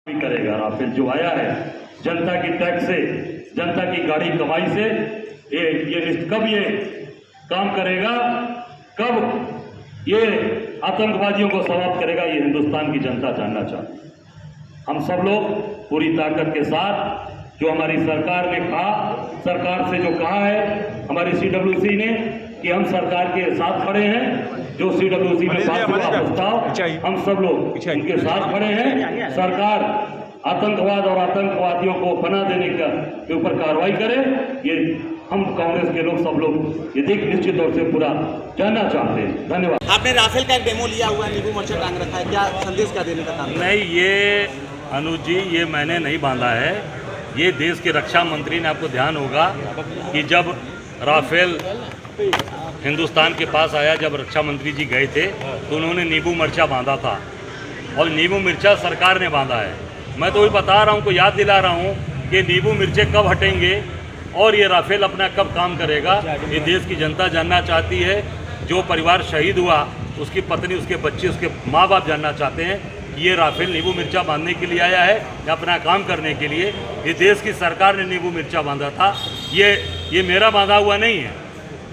भी करेगा। राफेल जो आया है जनता की टैक्स से, जनता की गाड़ी कमाई से, ये कब ये काम करेगा, कब ये आतंकवादियों को समाप्त करेगा, ये हिंदुस्तान की जनता जानना चाहती है। हम सब लोग पूरी ताकत के साथ, जो हमारी सरकार ने कहा, सरकार से जो कहा है हमारी CWC ने कि हम सरकार के साथ खड़े हैं, जो CWC में पास हुआ प्रस्ताव हम सब लोग उनके साथ खड़े हैं। सरकार आतंकवाद और आतंकवादियों को पनाह देने के ऊपर कार्रवाई करे, ये हम कांग्रेस के लोग सब लोग ये निश्चित तौर से पूरा जानना चाहते हैं। धन्यवाद। आपने राफेल का एक डेमो लिया हुआ है, नींबू मोर्चा टांग रखा है, क्या संदेश क्या देने का काम? नहीं, ये अनुज जी, ये मैंने नहीं बांधा है, ये देश के रक्षा मंत्री ने, आपको ध्यान होगा कि जब राफेल हिंदुस्तान के पास आया, जब रक्षा मंत्री जी गए थे तो उन्होंने नींबू मिर्चा बांधा था, और नींबू मिर्चा सरकार ने बांधा है। मैं तो वही बता रहा हूँ, को याद दिला रहा हूँ कि नींबू मिर्चे कब हटेंगे और ये राफेल अपना कब काम करेगा, ये देश की जनता जानना चाहती है। जो परिवार शहीद हुआ, उसकी पत्नी, उसके बच्चे, उसके माँ बाप जानना चाहते हैं कि ये राफेल नींबू मिर्चा बांधने के लिए आया है या अपना काम करने के लिए। ये देश की सरकार ने नींबू मिर्चा बांधा था, ये मेरा बांधा हुआ नहीं है,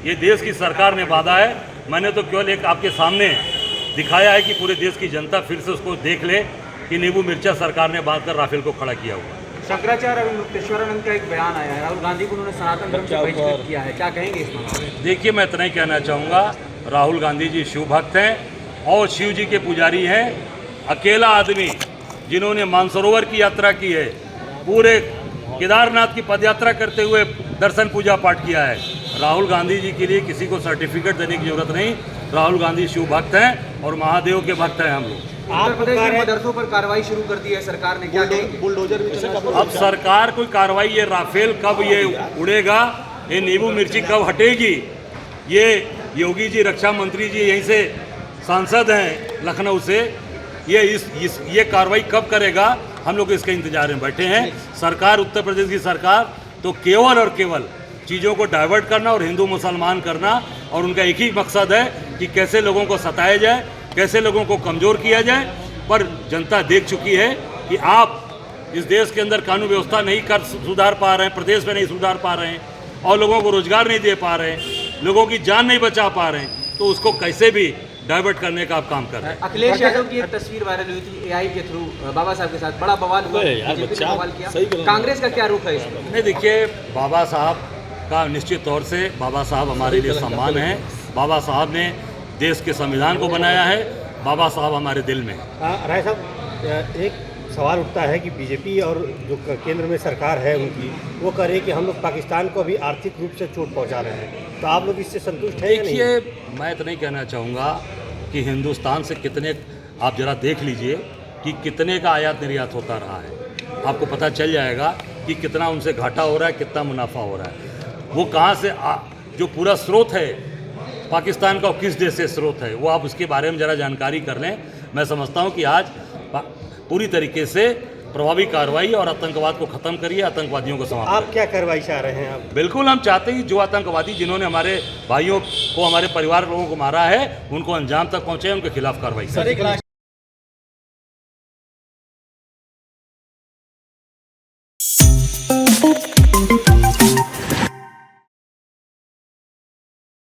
ये देश की सरकार ने बांधा है। मैंने तो केवल एक आपके सामने दिखाया है कि पूरे देश की जनता फिर से उसको देख ले कि नींबू मिर्चा सरकार ने बांधकर राफेल को खड़ा किया हुआ। शंकराचार्य और मुक्तेश्वरानंद का एक बयान आया है, राहुल गांधी को उन्होंने सनातन धर्म से बहिष्कृत किया है, क्या कहेंगे इस मामले में? देखिए, मैं इतना ही कहना चाहूँगा, राहुल गांधी जी शिव भक्त हैं और शिव जी के पुजारी हैं। अकेला आदमी जिन्होंने मानसरोवर की यात्रा की है, पूरे केदारनाथ की पदयात्रा करते हुए दर्शन पूजा पाठ किया है। राहुल गांधी जी के लिए किसी को सर्टिफिकेट देने की जरूरत नहीं। राहुल गांधी शिव भक्त हैं और महादेव के भक्त हैं हम लोग। उत्तर प्रदेश में मदरसों पर कार्रवाई शुरू कर दी है सरकार ने, क्या कहेंगे? बुलडोजर भी अब सरकार कोई कार्रवाई, ये राफेल कब ये उड़ेगा, ये नींबू मिर्ची कब हटेगी, ये योगी जी रक्षा मंत्री जी यहीं से सांसद हैं लखनऊ से, ये कार्रवाई कब करेगा, हम लोग इसके इंतजार में बैठे हैं। सरकार, उत्तर प्रदेश की सरकार तो केवल और केवल चीज़ों को डाइवर्ट करना और हिंदू मुसलमान करना, और उनका एक ही मकसद है कि कैसे लोगों को सताया जाए, कैसे लोगों को कमज़ोर किया जाए। पर जनता देख चुकी है कि आप इस देश के अंदर कानून व्यवस्था नहीं सुधार पा रहे हैं, प्रदेश में नहीं सुधार पा रहे हैं, और लोगों को रोजगार नहीं दे पा रहे हैं, लोगों की जान नहीं बचा पा रहे हैं, तो उसको कैसे भी डाइवर्ट करने का आप काम कर रहे हैं। अखिलेश यादव की एक तस्वीर वायरल हुई थी AI के थ्रू, बाबा साहब के साथ बड़ा बवाल हुआ, बीजेपी ने बवाल किया, कांग्रेस का क्या रुख है इसमें? नहीं, देखिए, बाबा साहब का निश्चित तौर से, बाबा साहब हमारे लिए सम्मान है। बाबा साहब ने देश के संविधान को बनाया है, बाबा साहब हमारे दिल में। राय साहब, एक सवाल उठता है कि बीजेपी और जो केंद्र में सरकार है उनकी, वो कह रही है कि हम लोग पाकिस्तान को भी आर्थिक रूप से चोट पहुंचा रहे हैं, तो आप लोग इससे संतुष्ट हैं या नहीं? देखिए, मैं तो नहीं कहना चाहूँगा कि हिंदुस्तान से कितने, आप जरा देख लीजिए कि कितने का आयात निर्यात होता रहा है, आपको पता चल जाएगा कि कितना उनसे घाटा हो रहा है, कितना मुनाफा हो रहा है। वो कहाँ से जो पूरा स्रोत है पाकिस्तान का, किस देश से स्रोत है, वो आप उसके बारे में ज़रा जानकारी कर लें। मैं समझता हूँ कि आज पूरी तरीके से प्रभावी कार्रवाई और आतंकवाद को ख़त्म करिए, आतंकवादियों को समाप्त आप क्या कार्रवाई चाह रहे हैं? आप बिल्कुल, हम चाहते हैं जो आतंकवादी जिन्होंने हमारे भाइयों को, हमारे परिवार लोगों को मारा है, उनको अंजाम तक पहुँचे, उनके खिलाफ कार्रवाई करें।